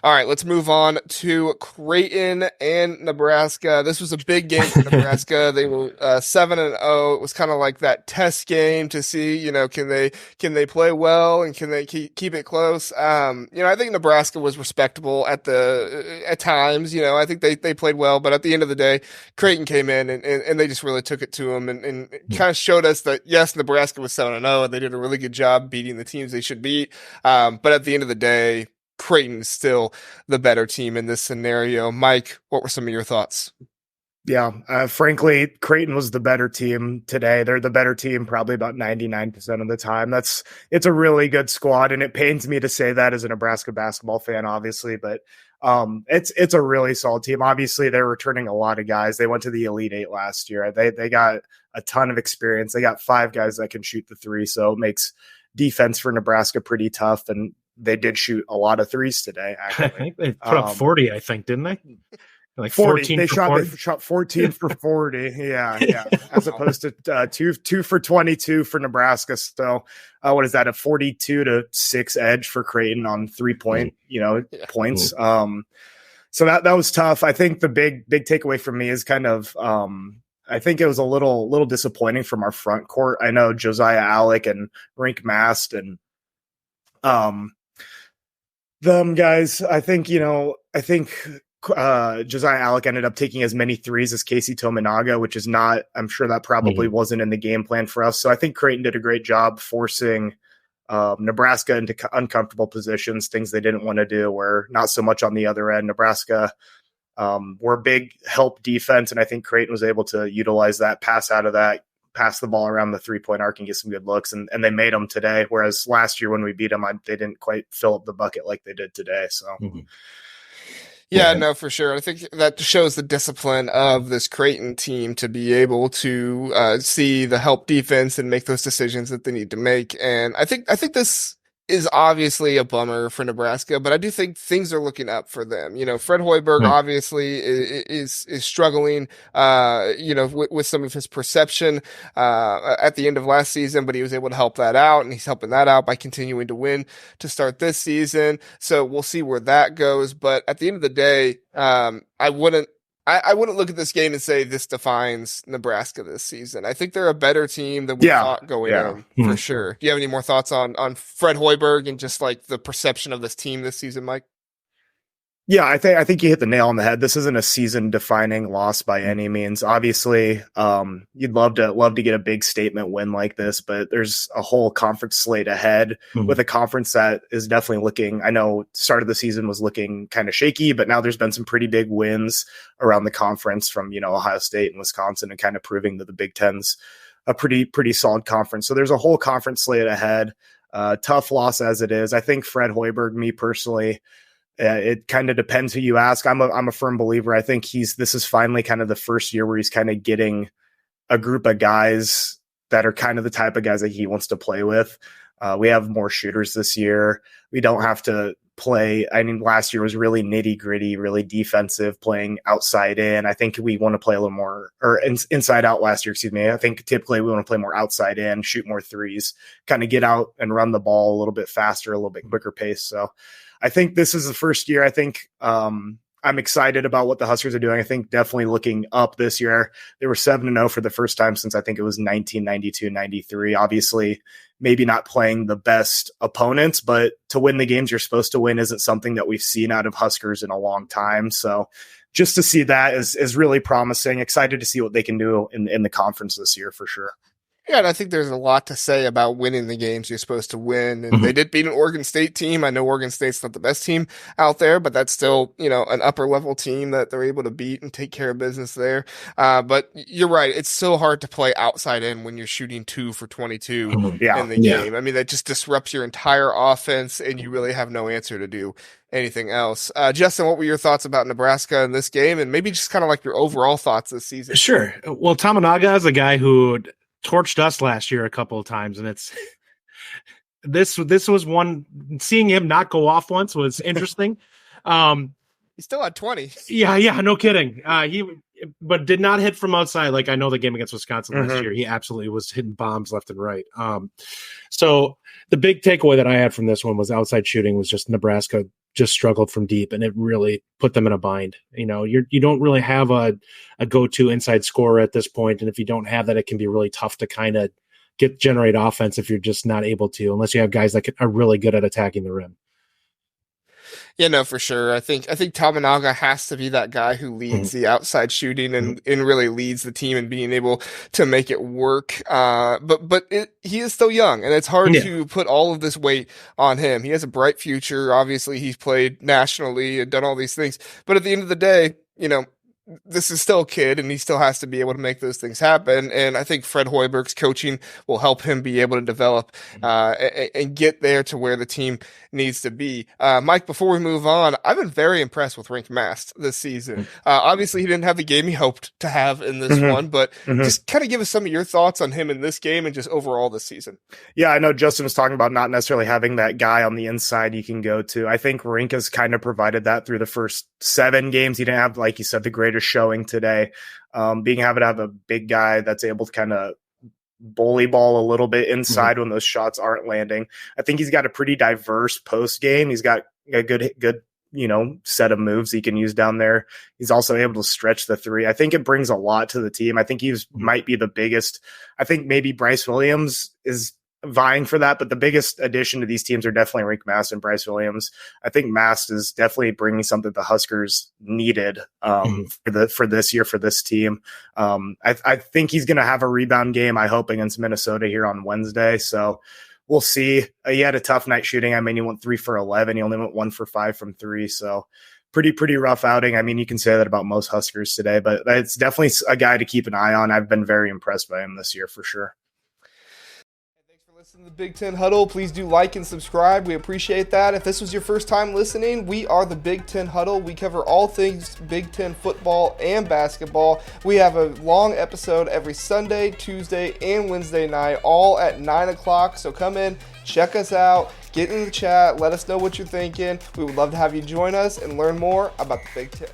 All right, let's move on to Creighton and Nebraska. This was a big game for Nebraska. They were 7-0. It was kind of like that test game to see, can they play well and can they keep it close? I think Nebraska was respectable at times. I think they played well, but at the end of the day, Creighton came in and they just really took it to them and kind of showed us that yes, Nebraska was 7-0 and they did a really good job beating the teams they should beat. But at the end of the day, Creighton is still the better team in this scenario. Mike, what were some of your thoughts? Yeah, frankly, Creighton was the better team today. They're the better team probably about 99% of the time. It's a really good squad, and it pains me to say that as a Nebraska basketball fan, obviously, but it's a really solid team. Obviously, they're returning a lot of guys. They went to the Elite Eight last year. They got a ton of experience. They got 5 guys that can shoot the three, so it makes defense for Nebraska pretty tough, and they did shoot a lot of threes today, actually. I think they put up 40, didn't they? Like 14 they shot 14 for 40. Yeah. As opposed to 2 for 22 for Nebraska. So what is that? A 42-6 edge for Creighton on 3-point, points. So that was tough. I think the big takeaway from me is kind of, I think it was a little disappointing from our front court. I know Josiah Alec and Rink Mast and them guys. I think Josiah Alec ended up taking as many threes as Casey Tominaga, which is not, I'm sure that probably wasn't in the game plan for us. So I think Creighton did a great job forcing Nebraska into uncomfortable positions, things they didn't want to do, where not so much on the other end. Nebraska were a big help defense, and I think Creighton was able to utilize that, pass out of that, pass the ball around the 3-point arc and get some good looks, and they made them today, whereas last year when we beat them, they didn't quite fill up the bucket like they did today. So Yeah, no, for sure. I think that shows the discipline of this Creighton team to be able to see the help defense and make those decisions that they need to make. And I think this is obviously a bummer for Nebraska, but I do think things are looking up for them. Fred Hoiberg obviously is struggling, with some of his perception at the end of last season, but he was able to help that out, and he's helping that out by continuing to win to start this season. So we'll see where that goes. But at the end of the day, I wouldn't look at this game and say this defines Nebraska this season. I think they're a better team than we thought going in, for sure. Do you have any more thoughts on Fred Hoiberg and just like the perception of this team this season, Mike? Yeah, I think you hit the nail on the head. This isn't a season-defining loss by any means. Obviously, you'd love to get a big statement win like this, but there's a whole conference slate ahead with a conference that is definitely looking. I know start of the season was looking kind of shaky, but now there's been some pretty big wins around the conference from Ohio State and Wisconsin, and kind of proving that the Big Ten's a pretty solid conference. So there's a whole conference slate ahead. Tough loss as it is. I think Fred Hoiberg, me personally. It kind of depends who you ask. I'm a firm believer. I think this is finally kind of the first year where he's kind of getting a group of guys that are kind of the type of guys that he wants to play with. We have more shooters this year. We don't have to play. I mean, last year was really nitty gritty, really defensive, playing outside in. I think we want to play a little more, or inside out last year, excuse me. I think typically we want to play more outside in, shoot more threes, kind of get out and run the ball a little bit faster, a little bit quicker pace. So I think this is the first year. I think I'm excited about what the Huskers are doing. I think definitely looking up this year. They were 7-0 for the first time since I think it was 1992-93. Obviously, maybe not playing the best opponents, but to win the games you're supposed to win isn't something that we've seen out of Huskers in a long time. So just to see that is really promising. Excited to see what they can do in the conference this year for sure. Yeah, and I think there's a lot to say about winning the games you're supposed to win. And they did beat an Oregon State team. I know Oregon State's not the best team out there, but that's still, an upper level team that they're able to beat and take care of business there. But you're right. It's so hard to play outside in when you're shooting 2 for 22 in the game. I mean, that just disrupts your entire offense, and you really have no answer to do anything else. Justin, what were your thoughts about Nebraska in this game, and maybe just kind of like your overall thoughts this season? Sure. Well, Tominaga is a guy who torched us last year a couple of times, and it's this was one. Seeing him not go off once was interesting. He still had 20. Yeah, no kidding. But did not hit from outside. Like I know the game against Wisconsin last year, he absolutely was hitting bombs left and right. So the big takeaway that I had from this one was outside shooting was just Nebraska just struggled from deep, and it really put them in a bind. You know, you don't really have a go-to inside scorer at this point, and if you don't have that, it can be really tough to kind of generate offense if you're just not able to, unless you have guys that are really good at attacking the rim. Yeah, no, for sure. I think Tamanaga has to be that guy who leads the outside shooting and really leads the team in being able to make it work. But he is still young, and it's hard to put all of this weight on him. He has a bright future. Obviously, he's played nationally and done all these things. But at the end of the day, you know, this is still a kid, and he still has to be able to make those things happen. And I think Fred Hoiberg's coaching will help him be able to develop and get there to where the team needs to be. Mike, before we move on, I've been very impressed with Rink Mast this season. Obviously, he didn't have the game he hoped to have in this one, but just kind of give us some of your thoughts on him in this game and just overall this season. Yeah, I know Justin was talking about not necessarily having that guy on the inside you can go to. I think Rink has kind of provided that through the first 7 games. He didn't have, like you said, the greatest showing today. Being able to have a big guy that's able to kind of bully ball a little bit inside when those shots aren't landing. I think he's got a pretty diverse post game. He's got a good, you know, set of moves he can use down there. He's also able to stretch the 3. I think it brings a lot to the team. I think he's might be the biggest. I think maybe Bryce Williams is vying for that, but the biggest addition to these teams are definitely Rink Mast and Bryce Williams. I think Mast is definitely bringing something the Huskers needed for this year for this team. I think he's going to have a rebound game, I hope, against Minnesota here on Wednesday. So we'll see. He had a tough night shooting. I mean, he went 3 for 11. He only went 1 for 5 from 3. So pretty rough outing. I mean, you can say that about most Huskers today, but it's definitely a guy to keep an eye on. I've been very impressed by him this year for sure. Listen to the Big Ten Huddle. Please do like and subscribe. We appreciate that. If this was your first time listening, we are the Big Ten Huddle. We cover all things Big Ten football and basketball. We have a long episode every Sunday, Tuesday, and Wednesday night, all at 9 o'clock. So come in, check us out, get in the chat, let us know what you're thinking. We would love to have you join us and learn more about the Big Ten.